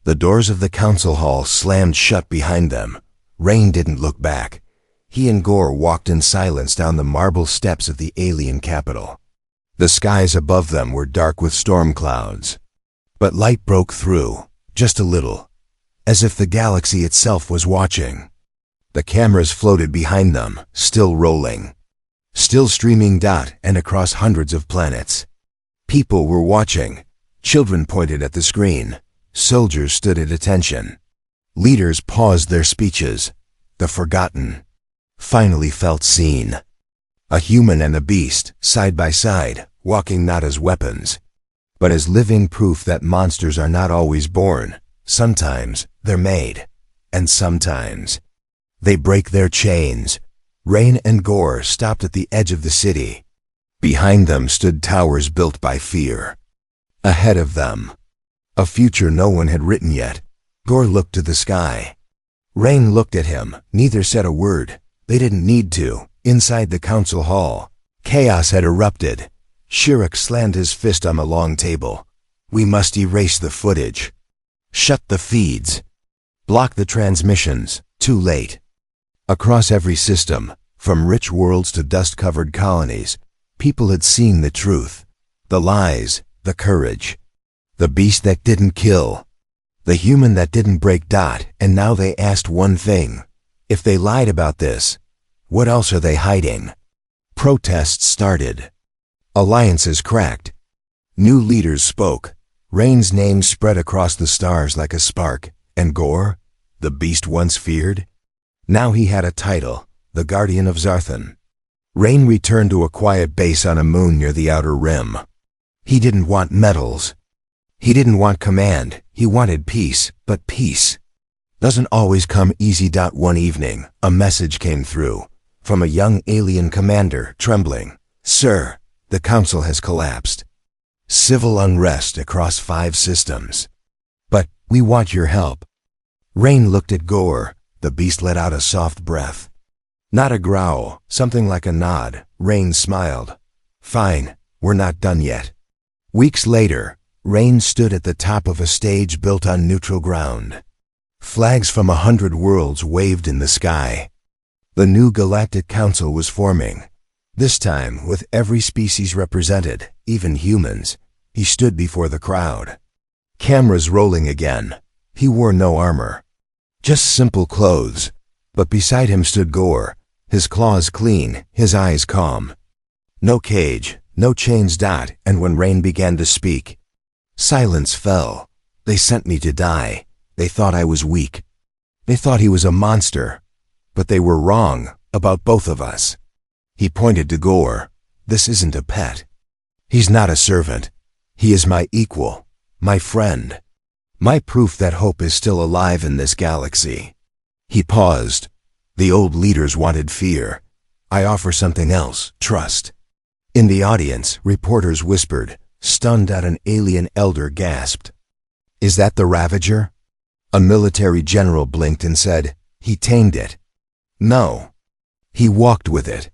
The doors of the council hall slammed shut behind them. Rain didn't look back. He and Gore walked in silence down the marble steps of the alien capital. The skies above them were dark with storm clouds. But light broke through, just a little, as if the galaxy itself was watching. The cameras floated behind them, still rolling, still streaming and across hundreds of planets. People were watching. Children pointed at the screen. Soldiers stood at attention. Leaders paused their speeches. The forgotten finally felt seen. A human and a beast, side by side, walking not as weapons, but as living proof that monsters are not always born. Sometimes they're made, and sometimes they break their chains. Rain and Gore stopped at the edge of the city. Behind them stood towers built by fear. Ahead of them, a future no one had written yet. Gore looked to the sky. Rain looked at him. Neither said a word. They didn't need to. Inside the council hall, chaos had erupted. Shirak slammed his fist on the long table. We must erase the footage. Shut the feeds. Block the transmissions. Too late. Across every system, from rich worlds to dust-covered colonies, people had seen the truth, the lies, the courage, the beast that didn't kill, the human that didn't break. And now they asked one thing. If they lied about this, what else are they hiding? Protests started. Alliances cracked. New leaders spoke. Rain's name spread across the stars like a spark. And Gore, the beast once feared, now he had a title, the Guardian of Zarthan. Rain returned to a quiet base on a moon near the outer rim. He didn't want medals. He didn't want command. He wanted peace, but peace doesn't always come easy. One evening, a message came through from a young alien commander, trembling. Sir, the council has collapsed. Civil unrest across 5 systems. But we want your help. Rain looked at Gore. The beast let out a soft breath. Not a growl, something like a nod. Rain smiled. Fine, we're not done yet. Weeks later, Rain stood at the top of a stage built on neutral ground. Flags from 100 worlds waved in the sky. The new Galactic Council was forming. This time, with every species represented, even humans. He stood before the crowd. Cameras rolling again. He wore no armor. Just simple clothes. But beside him stood Gore, his claws clean, his eyes calm. No cage, no chains. And when Rain began to speak, silence fell. They sent me to die. They thought I was weak. They thought he was a monster. But they were wrong about both of us. He pointed to Gore. This isn't a pet. He's not a servant. He is my equal, my friend, my proof that hope is still alive in this galaxy. He paused. The old leaders wanted fear. I offer something else, trust. In the audience, reporters whispered. Stunned, an alien elder gasped. Is that the Ravager? A military general blinked and said, he tamed it. No. He walked with it.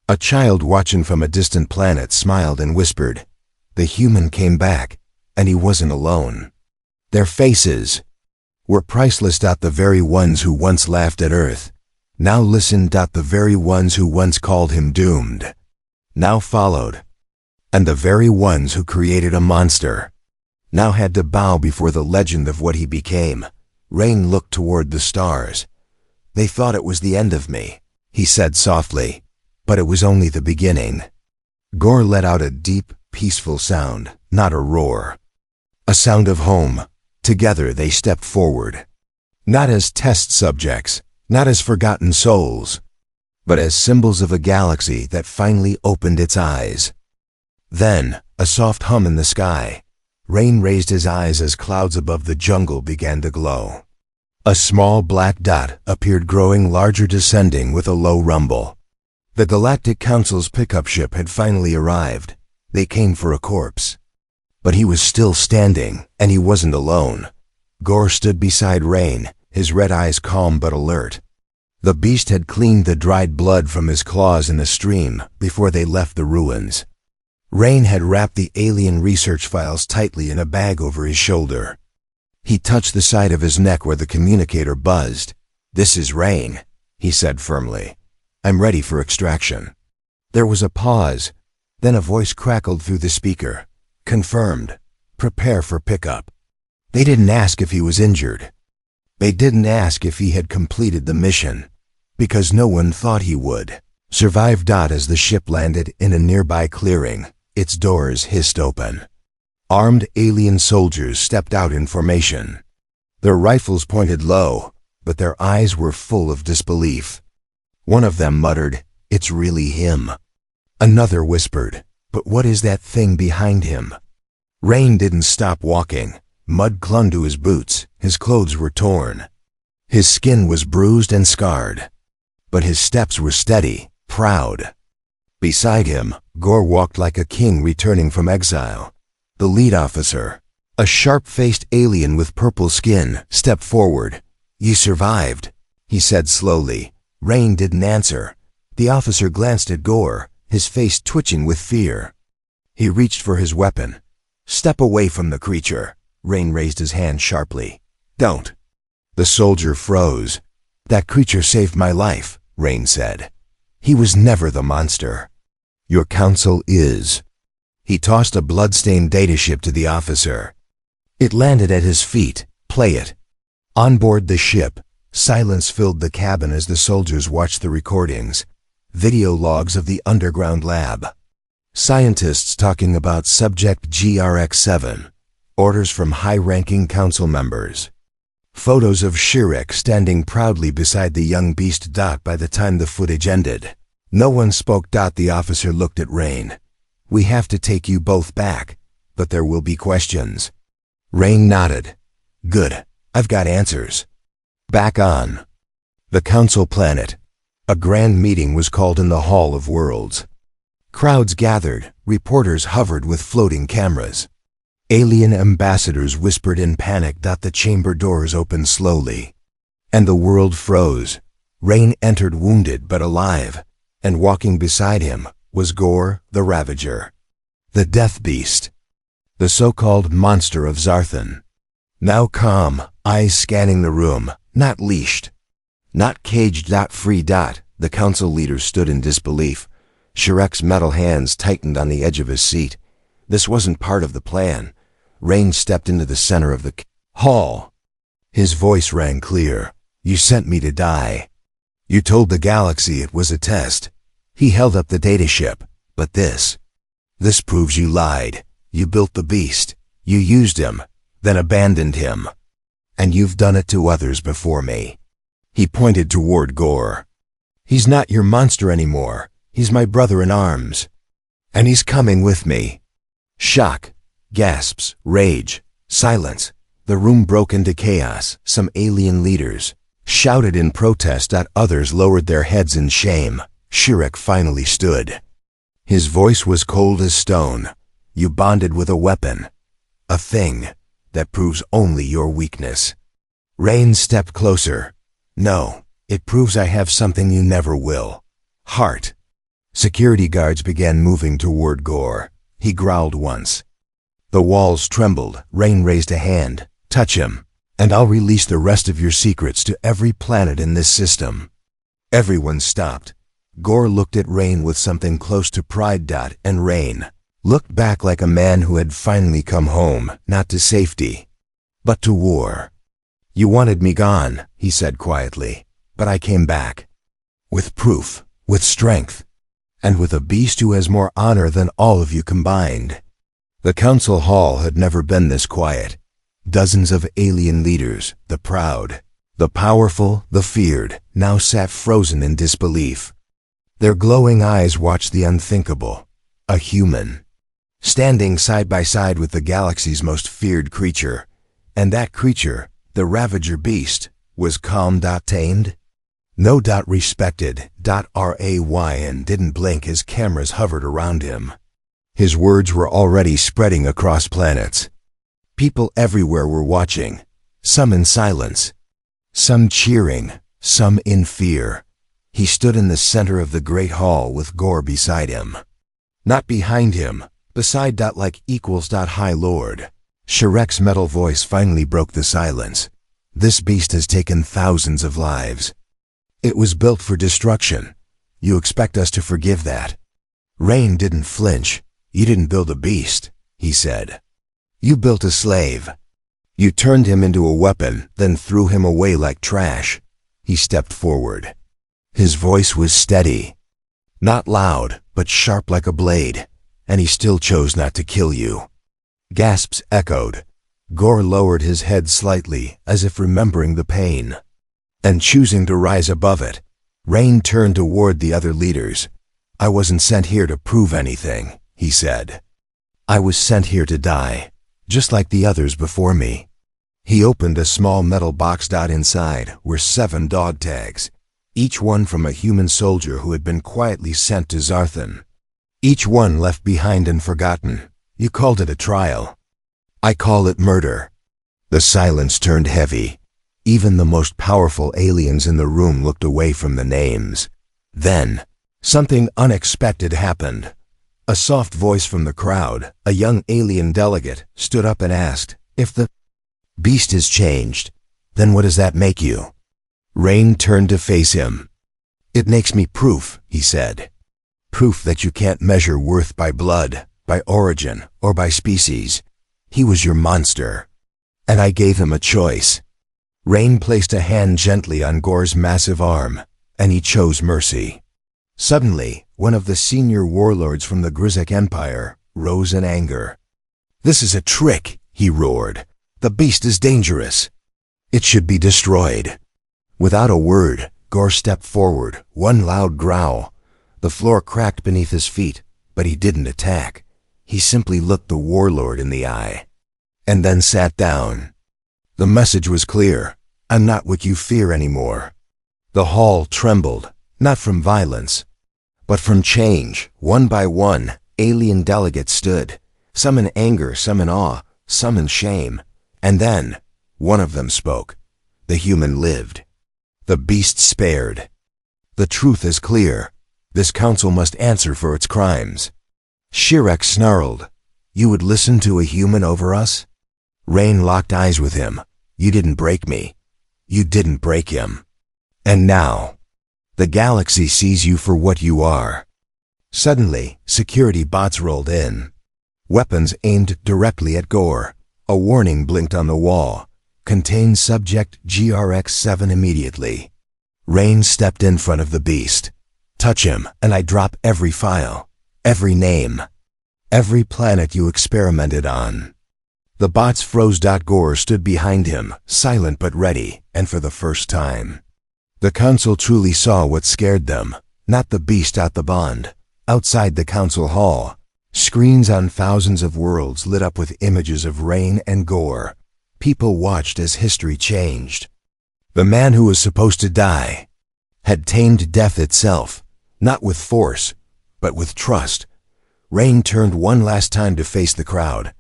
A child watching from a distant planet smiled and whispered. The human came back, and he wasn't alone. Their faces were priceless. The very ones who once laughed at Earth now listened. The very ones who once called him doomed now followed. And the very ones who created a monster now had to bow before the legend of what he became. Rain looked toward the stars. They thought it was the end of me, he said softly, but it was only the beginning. Gore let out a deep, peaceful sound, not a roar. A sound of home. Together they stepped forward. Not as test subjects, not as forgotten souls, but as symbols of a galaxy that finally opened its eyes. Then, a soft hum in the sky. Rain raised his eyes as clouds above the jungle began to glow. A small black dot appeared, growing larger, descending with a low rumble. The Galactic Council's pickup ship had finally arrived. They came for a corpse. But he was still standing, and he wasn't alone. Gore stood beside Rain, his red eyes calm but alert. The beast had cleaned the dried blood from his claws in a stream before they left the ruins. Rain had wrapped the alien research files tightly in a bag over his shoulder. He touched the side of his neck where the communicator buzzed. "This is Rain," he said firmly. "I'm ready for extraction." There was a pause. Then a voice crackled through the speaker. "Confirmed. Prepare for pickup." They didn't ask if he was injured. They didn't ask if he had completed the mission, because no one thought he would. Survive. As the ship landed in a nearby clearing, its doors hissed open. Armed alien soldiers stepped out in formation. Their rifles pointed low, but their eyes were full of disbelief. One of them muttered, "It's really him." Another whispered, "But what is that thing behind him?" Rain didn't stop walking. Mud clung to his boots. His clothes were torn. His skin was bruised and scarred. But his steps were steady, proud. Beside him, Gore walked like a king returning from exile. The lead officer, a sharp-faced alien with purple skin, stepped forward. "You survived," he said slowly. Rain didn't answer. The officer glanced at Gore, his face twitching with fear. He reached for his weapon. "Step away from the creature." Rain raised his hand sharply. "Don't." The soldier froze. "That creature saved my life," Rain said. "He was never the monster. Your counsel is." He tossed a blood-stained dataship to the officer. It landed at his feet. "Play it." On board the ship, silence filled the cabin as the soldiers watched the recordings. Video logs of the underground lab. Scientists talking about Subject GRX-7. Orders from high-ranking council members. Photos of Shirek standing proudly beside the young beast. By the time the footage ended, no one spoke. The officer looked at Rain. "We have to take you both back, but there will be questions." Rain nodded. "Good. I've got answers." Back on the council planet, a grand meeting was called in the Hall of Worlds. Crowds gathered. Reporters hovered with floating cameras. Alien ambassadors whispered in panic. The chamber doors opened slowly, and the world froze. Rain entered wounded but alive, and walking beside him was Gore, the Ravager, the Death Beast, the so-called monster of Zarthan. Now calm, eyes scanning the room, not leashed, not caged. Free. The council leaders stood in disbelief. Shirek's metal hands tightened on the edge of his seat. This wasn't part of the plan. Rain stepped into the center of the hall. His voice rang clear. "You sent me to die. You told the galaxy it was a test." He held up the dataship. "But this proves you lied. You built the beast. You used him, then abandoned him. And you've done it to others before me." He pointed toward Gore. "He's not your monster anymore. He's my brother in arms. And he's coming with me." Shock, gasps, rage, silence. The room broke into chaos. Some alien leaders shouted in protest. Others lowered their heads in shame. Shirek finally stood. His voice was cold as stone. "You bonded with a weapon. A thing that proves only your weakness." Rain stepped closer. "No, it proves I have something you never will. Heart." Security guards began moving toward Gore. He growled once. The walls trembled. Rain raised a hand. "Touch him, and I'll release the rest of your secrets to every planet in this system." Everyone stopped. Gore looked at Rain with something close to pride. And Rain looked back like a man who had finally come home, not to safety, but to war. "You wanted me gone," he said quietly, "but I came back. With proof, with strength, and with a beast who has more honor than all of you combined." The council hall had never been this quiet. Dozens of alien leaders, the proud, the powerful, the feared, now sat frozen in disbelief. Their glowing eyes watched the unthinkable. A human, standing side by side with the galaxy's most feared creature. And that creature, the Ravager beast, was calm. Tamed? No. Respected. Rayn didn't blink as cameras hovered around him. His words were already spreading across planets. People everywhere were watching, some in silence, some cheering, some in fear. He stood in the center of the great hall with Gore beside him. Not behind him, beside. Like equals. High Lord. Shrek's metal voice finally broke the silence. This beast has taken thousands of lives. It was built for destruction. You expect us to forgive that? Rain didn't flinch. You didn't build a beast, he said. You built a slave. You turned him into a weapon, then threw him away like trash. He stepped forward. His voice was steady. Not loud, but sharp like a blade. And he still chose not to kill you. Gasps echoed. Gore lowered his head slightly, as if remembering the pain. And choosing to rise above it, Rain turned toward the other leaders. I wasn't sent here to prove anything, he said. I was sent here to die, just like the others before me. He opened a small metal box. Inside were 7 dog tags, each one from a human soldier who had been quietly sent to Zarthan. Each one left behind and forgotten. You called it a trial. I call it murder. The silence turned heavy. Even the most powerful aliens in the room looked away from the names. Then, something unexpected happened. A soft voice from the crowd, a young alien delegate, stood up and asked, if the beast has changed, then what does that make you? Rain turned to face him. It makes me proof, he said. Proof that you can't measure worth by blood, by origin, or by species. He was your monster. And I gave him a choice. Rain placed a hand gently on Gore's massive arm, and he chose mercy. Suddenly, one of the senior warlords from the Grizek Empire rose in anger. This is a trick, he roared. The beast is dangerous. It should be destroyed. Without a word, Gore stepped forward, one loud growl. The floor cracked beneath his feet, but he didn't attack. He simply looked the warlord in the eye, and then sat down. The message was clear. I'm not what you fear anymore. The hall trembled, not from violence, but from change. One by one, alien delegates stood, some in anger, some in awe, some in shame. And then, one of them spoke. The human lived. The beast spared. The truth is clear. This council must answer for its crimes. Shrek snarled. You would listen to a human over us? Rain locked eyes with him. You didn't break me. You didn't break him. And now, the galaxy sees you for what you are. Suddenly, security bots rolled in. Weapons aimed directly at Gore. A warning blinked on the wall. Contain subject GRX-7 immediately. Rain stepped in front of the beast. Touch him, and I drop every file, every name, every planet you experimented on. The bots froze. Gore stood behind him, silent but ready, and for the first time, the council truly saw what scared them, not the beast out the bond. Outside the council hall, screens on thousands of worlds lit up with images of Rain and Gore. People watched as history changed. The man who was supposed to die had tamed death itself, not with force, but with trust. Rain turned one last time to face the crowd.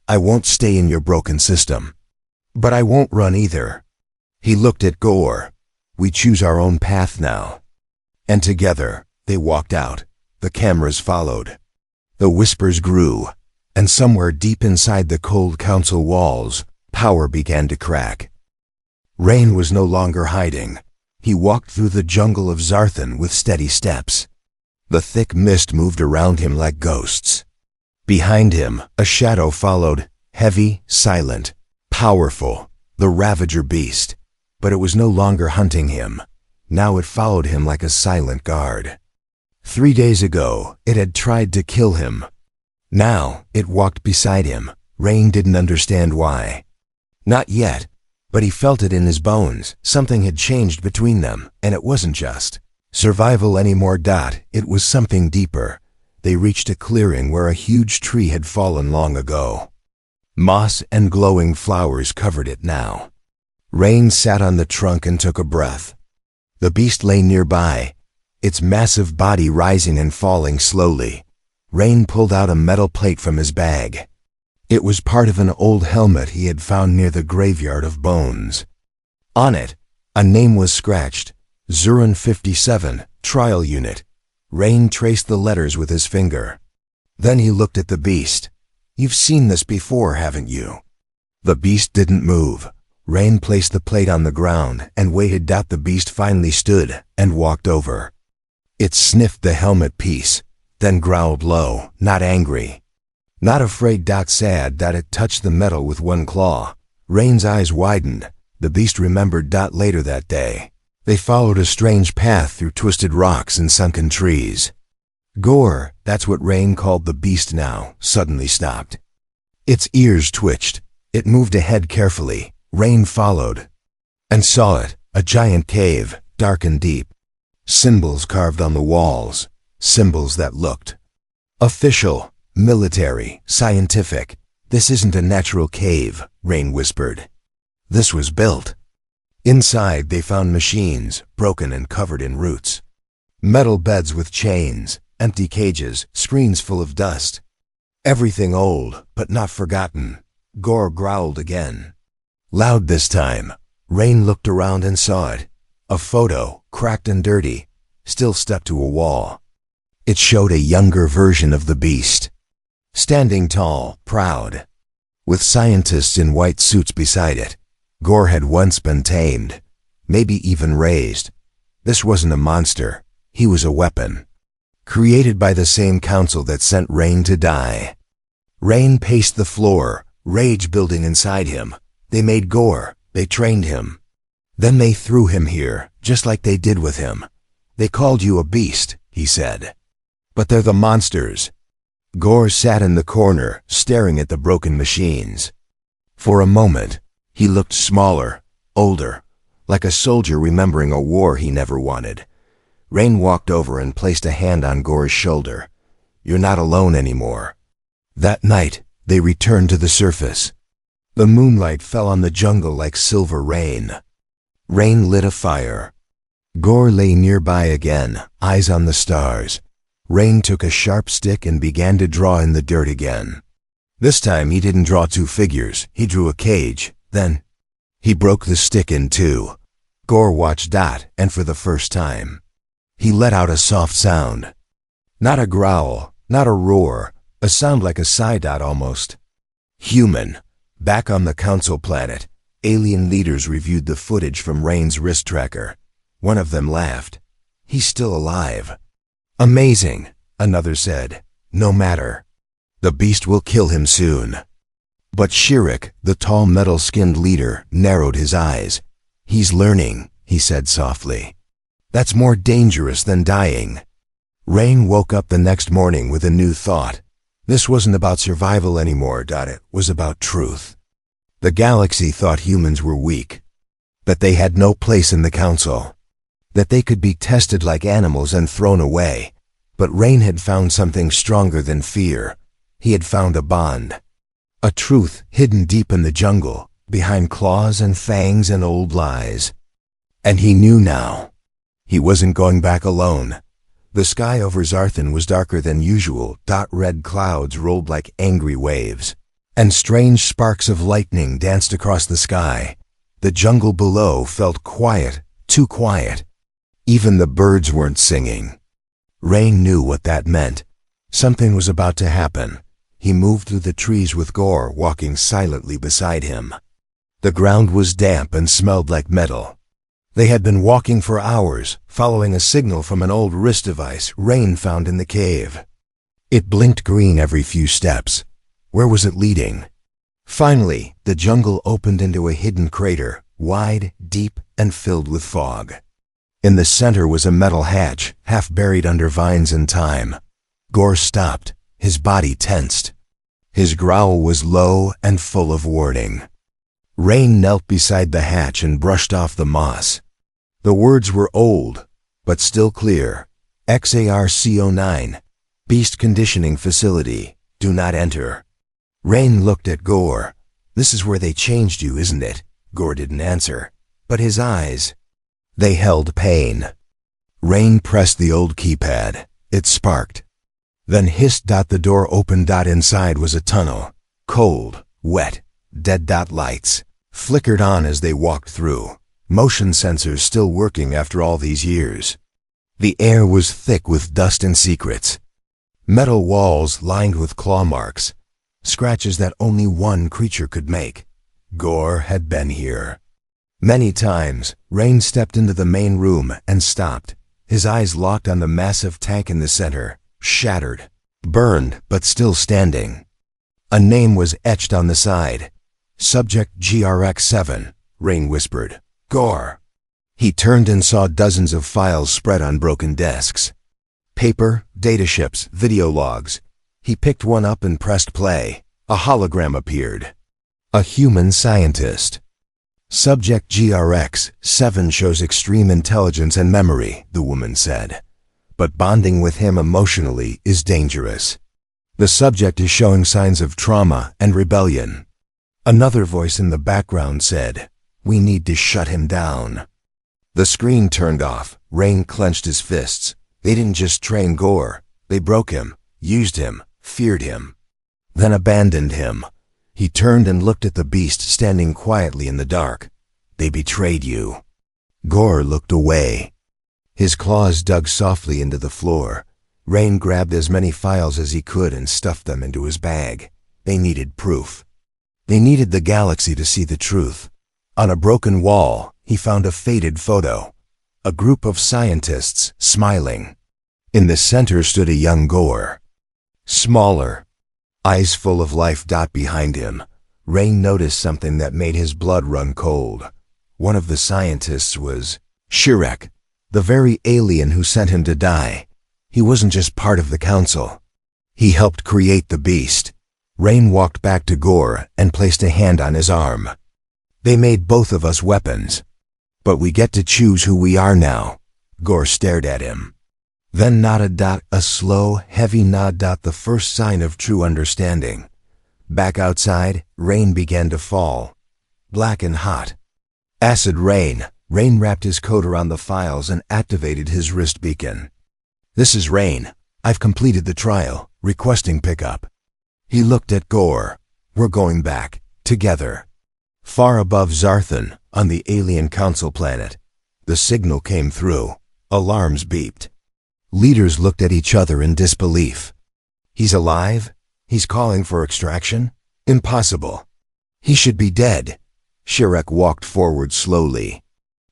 I won't stay in your broken system. But I won't run either. He looked at Gore. We choose our own path now. And together, they walked out. The cameras followed. The whispers grew, and somewhere deep inside the cold council walls, power began to crack. Rain was no longer hiding. He walked through the jungle of Zarthan with steady steps. The thick mist moved around him like ghosts. Behind him, a shadow followed, heavy, silent, powerful, the Ravager beast. But it was no longer hunting him. Now it followed him like a silent guard. 3 days ago, it had tried to kill him. Now, it walked beside him. Rain didn't understand why. Not yet, but he felt it in his bones. Something had changed between them, and it wasn't just survival anymore. It was something deeper. They reached a clearing where a huge tree had fallen long ago. Moss and glowing flowers covered it now. Rain sat on the trunk and took a breath. The beast lay nearby, its massive body rising and falling slowly. Rain pulled out a metal plate from his bag. It was part of an old helmet he had found near the graveyard of bones. On it, a name was scratched, Zuran 57, Trial Unit. Rain traced the letters with his finger. Then he looked at the beast. You've seen this before, haven't you? The beast didn't move. Rain placed the plate on the ground and waited. The beast finally stood and walked over. It sniffed the helmet piece, then growled low, not angry, not afraid. Sad. It touched the metal with one claw. Rain's eyes widened. The beast remembered. Later that day, they followed a strange path through twisted rocks and sunken trees. Gore, that's what Rain called the beast now, suddenly stopped. Its ears twitched. It moved ahead carefully. Rain followed and saw it, a giant cave, dark and deep. Symbols carved on the walls, symbols that looked official, military, scientific. This isn't a natural cave, Rain whispered. This was built. Inside they found machines, broken and covered in roots. Metal beds with chains, empty cages, screens full of dust. Everything old, but not forgotten. Gore growled again. Loud this time. Rain looked around and saw it. A photo, cracked and dirty, still stuck to a wall. It showed a younger version of the beast. Standing tall, proud, with scientists in white suits beside it. Gore had once been tamed, maybe even raised. This wasn't a monster. He was a weapon, created by the same council that sent Rain to die. Rain paced the floor, rage building inside him. They made Gore. They trained him. Then they threw him here, just like they did with him. They called you a beast, he said. But they're the monsters. Gore sat in the corner, staring at the broken machines. For a moment, he looked smaller, older, like a soldier remembering a war he never wanted. Rain walked over and placed a hand on Gore's shoulder. You're not alone anymore. That night, they returned to the surface. The moonlight fell on the jungle like silver rain. Rain lit a fire. Gore lay nearby again, eyes on the stars. Rain took a sharp stick and began to draw in the dirt again. This time he didn't draw two figures, he drew a cage. Then, he broke the stick in two. Gore watched and for the first time, he let out a soft sound. Not a growl, not a roar, a sound like a sigh. Almost human. Back on the council planet, alien leaders reviewed the footage from Rain's wrist tracker. One of them laughed. He's still alive. Amazing, another said. No matter. The beast will kill him soon. But Shirik, the tall metal-skinned leader, narrowed his eyes. He's learning, he said softly. That's more dangerous than dying. Rain woke up the next morning with a new thought. This wasn't about survival anymore. It was about truth. The galaxy thought humans were weak, that they had no place in the council, that they could be tested like animals and thrown away. But Rain had found something stronger than fear. He had found a bond, a truth hidden deep in the jungle, behind claws and fangs and old lies. And he knew now. He wasn't going back alone. The sky over Zarthan was darker than usual. Red clouds rolled like angry waves, and strange sparks of lightning danced across the sky. The jungle below felt quiet, too quiet. Even the birds weren't singing. Rain knew what that meant. Something was about to happen. He moved through the trees with Gore walking silently beside him. The ground was damp and smelled like metal. They had been walking for hours, following a signal from an old wrist device Rain found in the cave. It blinked green every few steps. Where was it leading? Finally, the jungle opened into a hidden crater, wide, deep, and filled with fog. In the center was a metal hatch, half buried under vines and thyme. Gore stopped, his body tensed. His growl was low and full of warning. Rain knelt beside the hatch and brushed off the moss. The words were old, but still clear. XARC-09, Beast Conditioning Facility, do not enter. Rain looked at Gore. This is where they changed you, isn't it? Gore didn't answer, but his eyes, they held pain. Rain pressed the old keypad. It sparked. Then hissed. The door opened. Inside was a tunnel. Cold, wet, dead. Lights flickered on as they walked through. Motion sensors still working after all these years. The air was thick with dust and secrets. Metal walls lined with claw marks. scratches that only one creature could make. Gore had been here. Many times, Rain stepped into the main room and stopped, his eyes locked on the massive tank in the center, shattered, burned, but still standing. A name was etched on the side. Subject GRX-7, Rain whispered. Gore. He turned and saw dozens of files spread on broken desks. Paper, dataships, video logs. He picked one up and pressed play. A hologram appeared. A human scientist. Subject GRX-7 shows extreme intelligence and memory, the woman said. But bonding with him emotionally is dangerous. The subject is showing signs of trauma and rebellion. Another voice in the background said, "We need to shut him down." The screen turned off. Rain clenched his fists. They didn't just train Gore. They broke him, used him, feared him, then abandoned him. He turned and looked at the beast standing quietly in the dark. They betrayed you. Gore looked away. His claws dug softly into the floor. Rain grabbed as many files as he could and stuffed them into his bag. They needed proof. They needed the galaxy to see the truth. On a broken wall, he found a faded photo. A group of scientists smiling. In the center stood a young Gore. Smaller, eyes full of life. Behind him, Rain noticed something that made his blood run cold. One of the scientists was Shirek, the very alien who sent him to die. He wasn't just part of the council. He helped create the beast. Rain walked back to Gore and placed a hand on his arm. They made both of us weapons. But we get to choose who we are now. Gore stared at him. Then nodded. A slow, heavy nod. The first sign of true understanding. Back outside, rain began to fall. Black and hot. Acid rain. Rain wrapped his coat around the files and activated his wrist beacon. "This is Rain. I've completed the trial, requesting pickup." He looked at Gore. "We're going back, together." Far above Zarthan, on the alien council planet, the signal came through. Alarms beeped. Leaders looked at each other in disbelief. He's alive? He's calling for extraction? Impossible. He should be dead. Shirek walked forward slowly.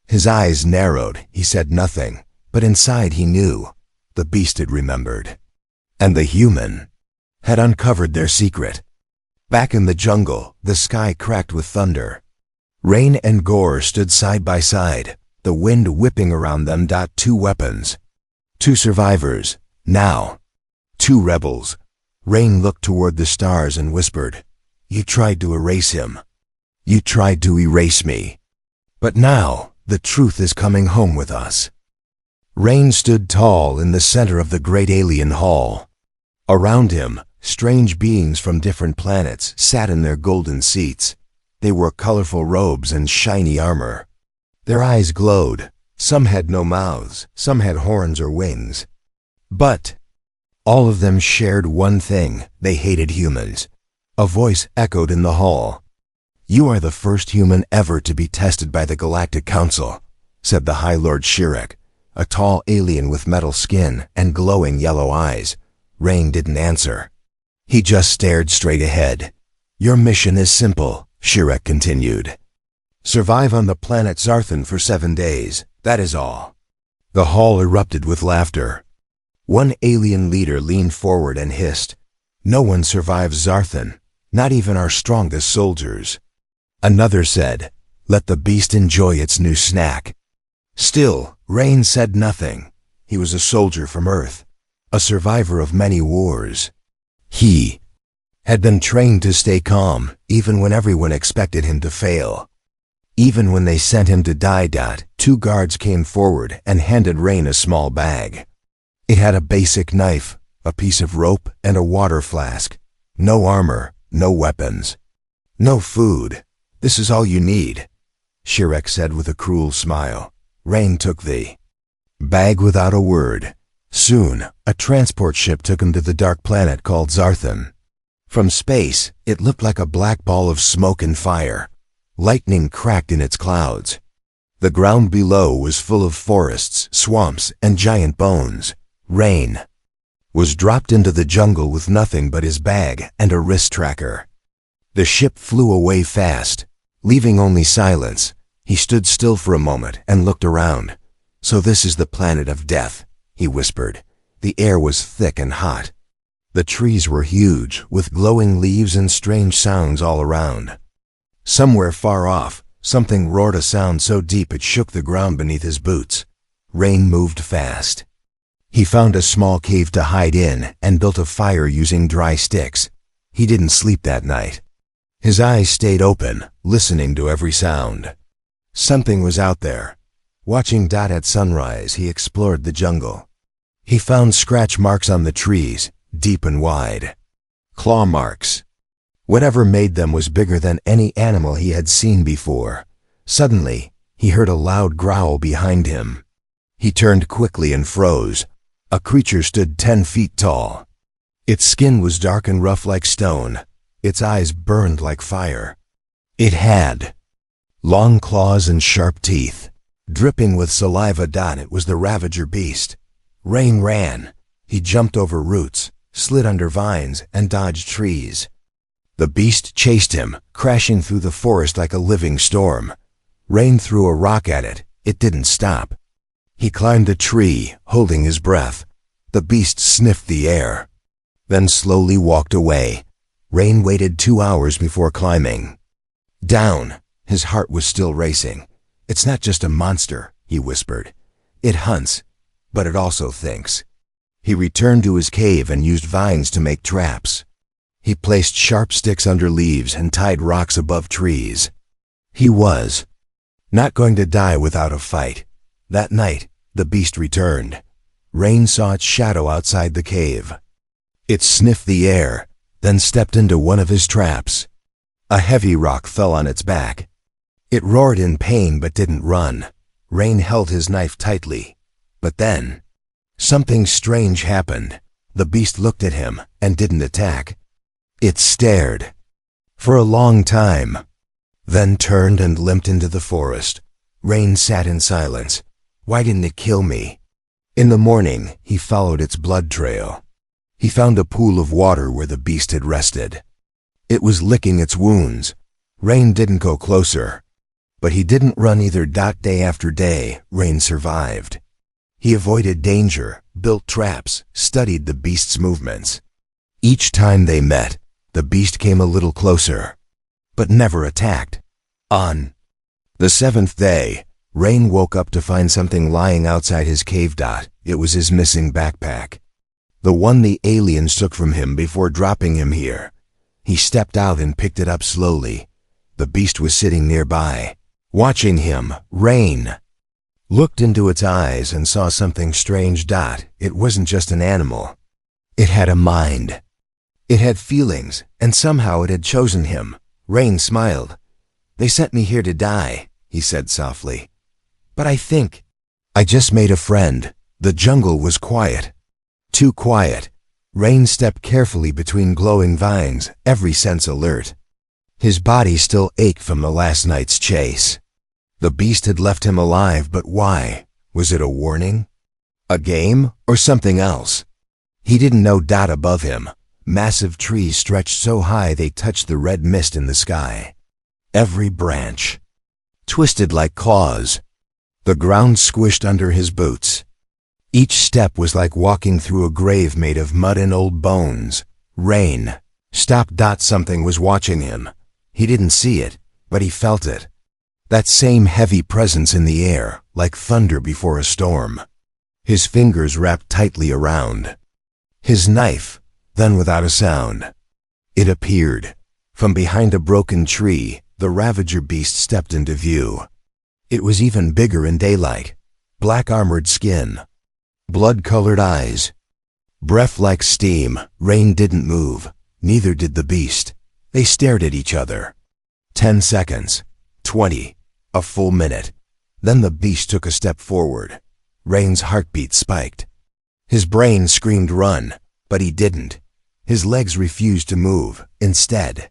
His eyes narrowed. He said nothing, but inside he knew. The beast had remembered. And the human had uncovered their secret. Back in the jungle, the sky cracked with thunder. Rain and Gore stood side by side, the wind whipping around them. Two weapons. Two survivors. Now. Two rebels. Rain looked toward the stars and whispered, "You tried to erase him. You tried to erase me. But now, the truth is coming home with us." Rain stood tall in the center of the great alien hall. Around him, strange beings from different planets sat in their golden seats. They wore colorful robes and shiny armor. Their eyes glowed. Some had no mouths, some had horns or wings. But all of them shared one thing: they hated humans. A voice echoed in the hall. "You are the first human ever to be tested by the Galactic Council," said the High Lord Shirek, a tall alien with metal skin and glowing yellow eyes. Rain didn't answer. He just stared straight ahead. "Your mission is simple," Shirek continued. "Survive on the planet Zarthan for 7 days. That is all." The hall erupted with laughter. One alien leader leaned forward and hissed, "No one survives Zarthan, not even our strongest soldiers." Another said, "Let the beast enjoy its new snack." Still, Rain said nothing. He was a soldier from Earth, a survivor of many wars. He had been trained to stay calm, even when everyone expected him to fail. Even when they sent him to die. Two guards came forward and handed Rain a small bag. It had a basic knife, a piece of rope, and a water flask. No armor, no weapons, no food. "This is all you need," Shirek said with a cruel smile. Rain took the bag without a word. Soon, a transport ship took him to the dark planet called Zarthan. From space, it looked like a black ball of smoke and fire. Lightning cracked in its clouds. The ground below was full of forests, swamps, and giant bones. Rain was dropped into the jungle with nothing but his bag and a wrist tracker. The ship flew away fast, leaving only silence. He stood still for a moment and looked around. "So this is the planet of death," he whispered. The air was thick and hot. The trees were huge, with glowing leaves and strange sounds all around. Somewhere far off, something roared a sound so deep it shook the ground beneath his boots. Rain moved fast. He found a small cave to hide in and built a fire using dry sticks. He didn't sleep that night. His eyes stayed open, listening to every sound. Something was out there. Watching at sunrise, he explored the jungle. He found scratch marks on the trees, deep and wide. Claw marks. Whatever made them was bigger than any animal he had seen before. Suddenly, he heard a loud growl behind him. He turned quickly and froze. A creature stood 10 feet tall. Its skin was dark and rough like stone. Its eyes burned like fire. It had long claws and sharp teeth. Dripping with saliva, it was the Ravager beast. Rain ran. He jumped over roots, slid under vines, and dodged trees. The beast chased him, crashing through the forest like a living storm. Rain threw a rock at it. It didn't stop. He climbed a tree, holding his breath. The beast sniffed the air, then slowly walked away. Rain waited 2 hours before climbing. Down. His heart was still racing. "It's not just a monster," he whispered. "It hunts, but it also thinks." He returned to his cave and used vines to make traps. He placed sharp sticks under leaves and tied rocks above trees. He was not going to die without a fight. That night, the beast returned. Rain saw its shadow outside the cave. It sniffed the air, then stepped into one of his traps. A heavy rock fell on its back. It roared in pain but didn't run. Rain held his knife tightly. But then, something strange happened. The beast looked at him and didn't attack. It stared for a long time, then turned and limped into the forest. Rain sat in silence. Why didn't it kill me? In the morning, he followed its blood trail. He found a pool of water where the beast had rested. It was licking its wounds. Rain didn't go closer. But he didn't run either. Day after day, Rain survived. He avoided danger, built traps, studied the beast's movements. Each time they met, the beast came a little closer, but never attacked. On the 7th day, Rain woke up to find something lying outside his cave. It was his missing backpack. The one the aliens took from him before dropping him here. He stepped out and picked it up slowly. The beast was sitting nearby, watching him. Rain looked into its eyes and saw something strange. It wasn't just an animal. It had a mind. It had feelings, and somehow it had chosen him. Rain smiled. "They sent me here to die," he said softly. "But I just made a friend." The jungle was quiet. Too quiet. Rain stepped carefully between glowing vines, every sense alert. His body still ached from the last night's chase. The beast had left him alive, but why? Was it a warning? A game? Or something else? He didn't know. Above him, massive trees stretched so high they touched the red mist in the sky. Every branch twisted like claws. The ground squished under his boots. Each step was like walking through a grave made of mud and old bones. Rain stopped. Something was watching him. He didn't see it, but he felt it. That same heavy presence in the air, like thunder before a storm. His fingers wrapped tightly around his knife. Then without a sound, it appeared. From behind a broken tree, the Ravager beast stepped into view. It was even bigger in daylight. Black armored skin, blood-colored eyes, breath like steam. Rain didn't move. Neither did the beast. They stared at each other. 10 seconds. 20. A full minute. Then the beast took a step forward. Rain's heartbeat spiked. His brain screamed run, but he didn't. His legs refused to move. Instead,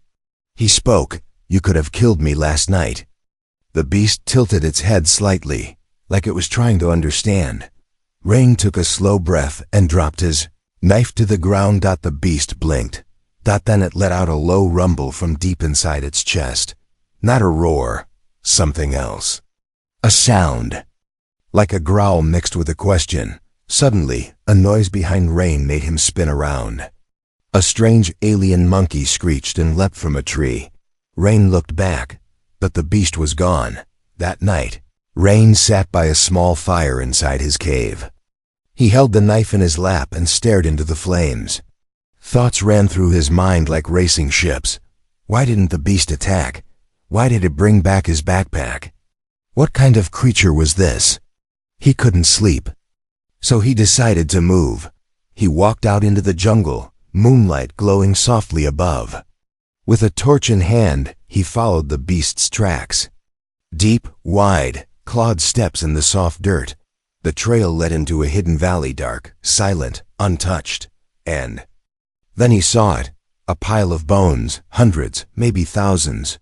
he spoke. "You could have killed me last night." The beast tilted its head slightly, like it was trying to understand. Rain took a slow breath and dropped his Knife to the ground. The beast blinked. Then it let out a low rumble from deep inside its chest. Not a roar, something else. A sound. Like a growl mixed with a question. Suddenly, a noise behind Rain made him spin around. A strange alien monkey screeched and leapt from a tree. Rain looked back, but the beast was gone. That night, Rain sat by a small fire inside his cave. He held the knife in his lap and stared into the flames. Thoughts ran through his mind like racing ships. Why didn't the beast attack? Why did it bring back his backpack? What kind of creature was this? He couldn't sleep. So he decided to move. He walked out into the jungle, moonlight glowing softly above. With a torch in hand, he followed the beast's tracks. Deep, wide, clawed steps in the soft dirt. The trail led into a hidden valley, dark, silent, untouched. And then he saw it, a pile of bones, hundreds, maybe thousands.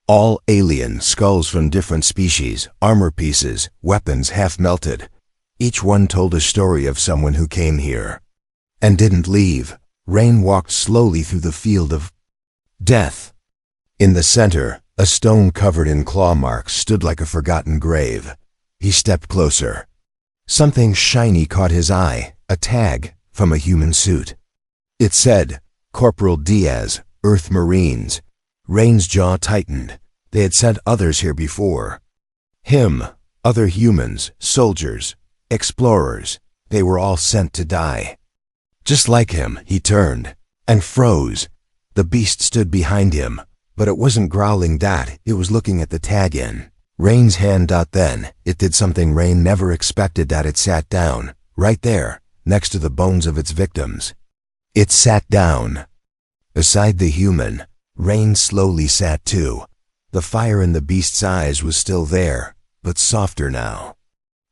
All alien, skulls from different species, armor pieces, weapons half melted. Each one told a story of someone who came here and didn't leave. Rain walked slowly through the field of death. In the center, a stone covered in claw marks stood like a forgotten grave. He stepped closer. Something shiny caught his eye, a tag from a human suit. It said, Corporal Diaz, Earth Marines. Rain's jaw tightened. They had sent others here before. Him, other humans, soldiers, explorers. They were all sent to die. Just like him, he turned and froze. The beast stood behind him, but it wasn't growling. It was looking at the tag in Rain's hand. Then it did something Rain never expected. It sat down, right there, next to the bones of its victims. It sat down. Beside the human, Rain slowly sat too. The fire in the beast's eyes was still there, but softer now.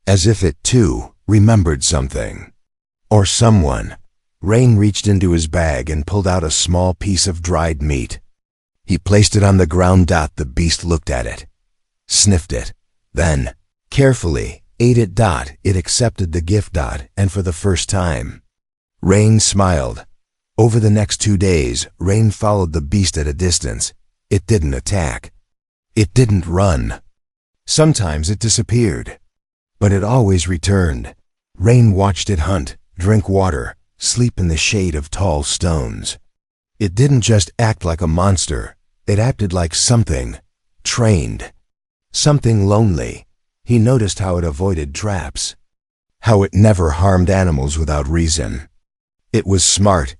As if it too remembered something. Or someone. Rain reached into his bag and pulled out a small piece of dried meat. He placed it on the ground. The beast looked at it, sniffed it, then, carefully, ate it. It accepted the gift. And for the first time, Rain smiled. Over the next 2 days, Rain followed the beast at a distance. It didn't attack. It didn't run. Sometimes it disappeared, but it always returned. Rain watched it hunt, drink water, sleep in the shade of tall stones. It didn't just act like a monster. It acted like something trained, something lonely. He noticed how it avoided traps, how it never harmed animals without reason. It was smart,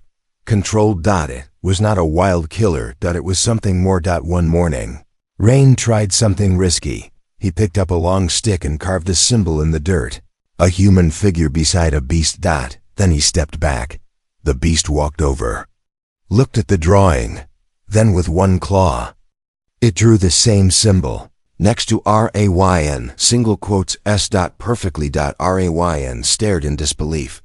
controlled. It was not a wild killer. It was something more. One morning, Rain tried something risky. He picked up a long stick and carved a symbol in the dirt, a human figure beside a beast. Then he stepped back. The beast walked over, looked at the drawing, then with one claw, it drew the same symbol, next to RAYN, single quotes S. Perfectly. RAYN stared in disbelief.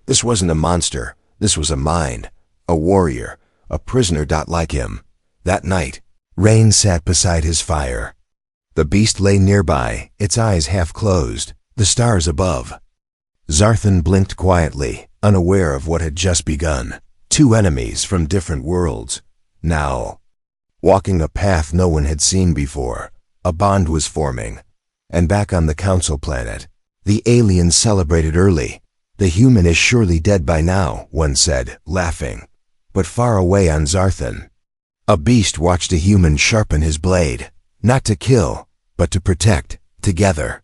This wasn't a monster. This was a mind, a warrior, a prisoner. Like him. That night, Rain sat beside his fire. The beast lay nearby, its eyes half closed, the stars above. Zarthan blinked quietly, unaware of what had just begun. Two enemies from different worlds. Now, walking a path no one had seen before, a bond was forming. And back on the council planet, the aliens celebrated early. The human is surely dead by now, one said, laughing. But far away on Zarthan, a beast watched a human sharpen his blade, not to kill, but to protect, together.